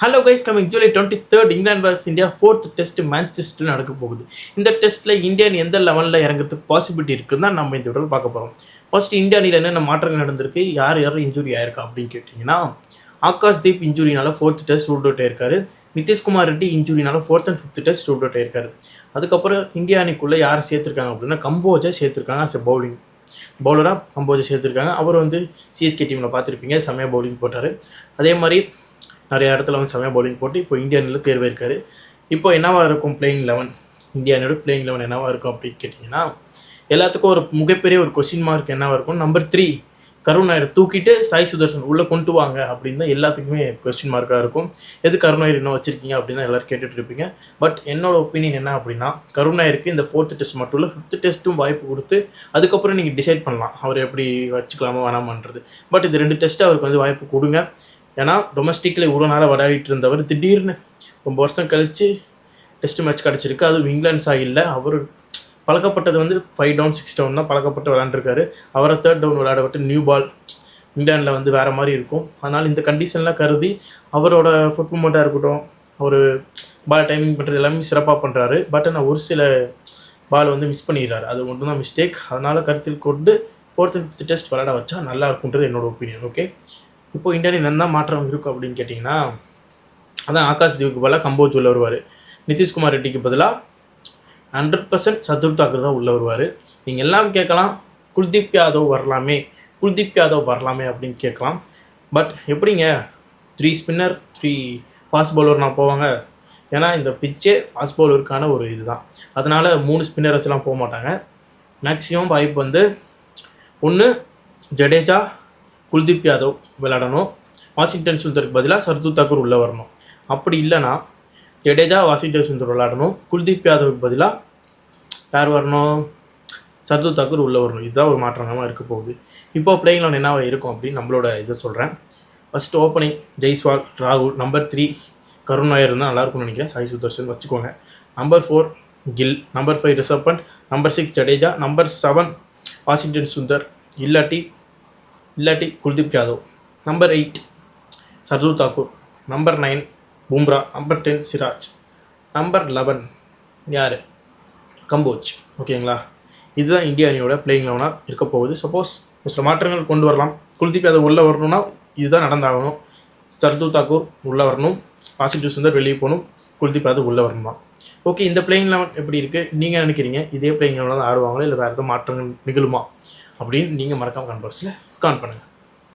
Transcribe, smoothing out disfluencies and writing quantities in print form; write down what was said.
Hello guys, coming July 23 இங்கிலாந்து vs India 4th test மேன்செஸ்டரில் நடக்க போகுது. இந்த டெஸ்ட்டில் இந்தியன் எந்த லெவலில் இறங்குறதுக்கு பாசிபிலிட்டி இருக்குன்னு தான் நம்ம இந்த வீடியோவில் பார்க்க போகிறோம். ஃபர்ஸ்ட் இந்தியா அணியில் என்னென்ன மாற்றங்கள் நடந்திருக்கு, யார் இன்ஜுரி ஆயிருக்கா அப்படின்னு கேட்டிங்கன்னா, ஆகாஷ்தீப் இன்ஜுரினால 4th டெஸ்ட் ரூல்ட் அவுட் ஆயிருக்காரு. நிதிஷ்குமார் ரெட்டி இன்ஜுரினால 4th and 5th test ruled out ஆயிருக்காரு. அதுக்கப்புறம் இந்தியா அணிக்குள்ளே யார் சேர்த்துருக்காங்க அப்படின்னா, கம்போஜை சேர்த்துருக்காங்க. அஸ் எ பவுலராக கம்போஜை சேர்த்துருக்காங்க. அவர் சிஎஸ்கே டீமில் பார்த்துருப்பீங்க, செம்மையாக பவுலிங் போட்டார். அதே மாதிரி நிறைய இடத்துல செம்மையாக பவுலிங் போட்டு இப்போ இந்தியா அணியில் தேர்வாயிருக்காரு. இப்போ என்னவாக இருக்கும் பிளேயிங் 11, இந்தியா அணியோட பிளேயிங் 11 என்னவாக இருக்கும் அப்படின்னு கேட்டிங்கன்னா, எல்லாத்துக்கும் ஒரு மிகப்பெரிய ஒரு கொஸ்டின் மார்க் என்னவாக இருக்கும். நம்பர் 3 கருண் நாயர் தூக்கிட்டு சாய் சுதர்சன் உள்ளே கொண்டு வாங்க அப்படின்னு தான் எல்லாத்துக்குமே கொஸ்டின் மார்க்காக இருக்கும். எது கருண் நாயர் இன்னும் வச்சிருக்கீங்க அப்படின்னு தான் எல்லோரும் கேட்டுட்டு இருப்பீங்க. பட் என்னோட ஒப்பீனியன் என்ன அப்படின்னா, கருண் நாயருக்கு இந்த 4th டெஸ்ட் மட்டும் இல்லை 5th டெஸ்ட்டும் வாய்ப்பு கொடுத்து அதுக்கப்புறம் நீங்கள் டிசைட் பண்ணலாம் அவர் எப்படி வச்சுக்கலாமா வேணாமான்றது. பட் இது 2 டெஸ்ட்டு அவருக்கு வாய்ப்பு கொடுங்க. ஏன்னா டொமஸ்டிக்கில் இவ்வளோ நாளாக விளையாடிட்டு இருந்தவர் திடீர்னு ரொம்ப வருஷம் கழித்து டெஸ்ட் மேட்ச் கிடச்சிருக்கு. அதுவும் இங்கிலாந்து சாயில் அவர் பழக்கப்பட்டது 5 down 6 down தான் பழக்கப்பட்டு விளையாண்டுருக்காரு. அவரை 3rd down விளையாட விட்டு நியூ பால் இங்கிலாண்டில் வேறு மாதிரி இருக்கும். அதனால் இந்த கண்டிஷன்லாம் கருதி அவரோட ஃபுட் மூமெண்ட்டாக இருக்கட்டும், அவர் பால் டைமிங் பண்ணுறது எல்லாமே சிறப்பாக பண்ணுறாரு. பட் ஆனால் ஒரு சில பால் மிஸ் பண்ணிடுறாரு. அது மட்டும் தான் மிஸ்டேக். அதனால் கருத்தில் கொண்டு 4th and 5th டெஸ்ட் விளையாட வச்சா நல்லா இருக்குன்றது என்னோட ஒப்பீனியன். ஓகே, இப்போது இந்தியா அணி என்ன மாற்றம் இருக்கும் அப்படின்னு கேட்டிங்கன்னா, அதான் ஆகாஷ்தீப்புக்கு பதிலாக கம்போஜ் உள்ள வருவார். நிதிஷ்குமார் ரெட்டிக்கு பதிலாக 100% சர்துல் தாக்கூர் தான் உள்ளே வருவார். நீங்கள் எல்லாம் கேட்கலாம், குல்தீப் யாதவ் வரலாமே அப்படின்னு கேட்கலாம். பட் எப்படிங்க 3 ஸ்பின்னர் 3 ஃபாஸ்ட் பவுலர் நான் போவாங்க? ஏன்னா இந்த பிச்சே ஃபாஸ்ட் பவுலருக்கான ஒரு இது தான். அதனால் 3 ஸ்பின்னர் வச்சுலாம் போக மாட்டாங்க. மேக்ஸிமம் வாய்ப்பு ஒன்று ஜடேஜா குல்தீப் யாதவ் விளையாடணும், வாஷிங்டன் சுந்தருக்கு பதிலாக சர்துல் தாக்கூர் உள்ளே வரணும். அப்படி இல்லைனா ஜடேஜா வாஷிங்டன் சுந்தர் விளையாடணும், குல்தீப் யாதவுக்கு பதிலாக யார் வரணும், சர்துல் தாக்கூர் உள்ளே வரணும். இதுதான் ஒரு மாற்றமாக இருக்க போகுது. இப்போ பிளேயிங் 11 என்னவா இருக்கும் அப்படின்னு நம்மளோட இதை சொல்கிறேன். ஃபஸ்ட் ஓப்பனிங் ஜெய்ஸ்வால், ராகுல். நம்பர் 3 கருண் நாயர் இருந்தால் நல்லாயிருக்கும்னு நினைக்கிறேன், சாய் சுதர்சன் வச்சுக்கோங்க. Number 4 Gill. Number 5 Rishabh Pant. Number 6 Jadeja. Number 7 Washington Sundar இல்லாட்டி Kuldeep Yadav. Number 8 Shardul Thakur. Number 9 Bumrah. Number 10 Siraj. Number 11 யார், கம்போஜ். ஓகேங்களா, இதுதான் இந்தியா அணியோட பிளேயிங் 11 இருக்க போகுது. சப்போஸ் சில மாற்றங்கள் கொண்டு வரலாம். குல்தீப் யாதவ் உள்ளே வரணும்னா இதுதான் நடந்தாகணும். சர்துல் தாக்கூர் உள்ளே வரணும், வாஷிங்டன் சுந்தர் வெளியே போகணும், குல்தீப் யாதவ் உள்ளே வரணுமா. ஓகே, இந்த பிளேயிங் 11 எப்படி இருக்குது நீங்கள் நினைக்கிறீங்க? இதே பிளேயிங் 11 தான் ஆடுவாங்களா இல்லை வேறு எதுவும் மாற்றங்கள் நிகழுமா அப்படின்னு நீங்கள் மறக்காமல் கமெண்ட் பாக்ஸில் கமெண்ட் பண்ணுங்கள்.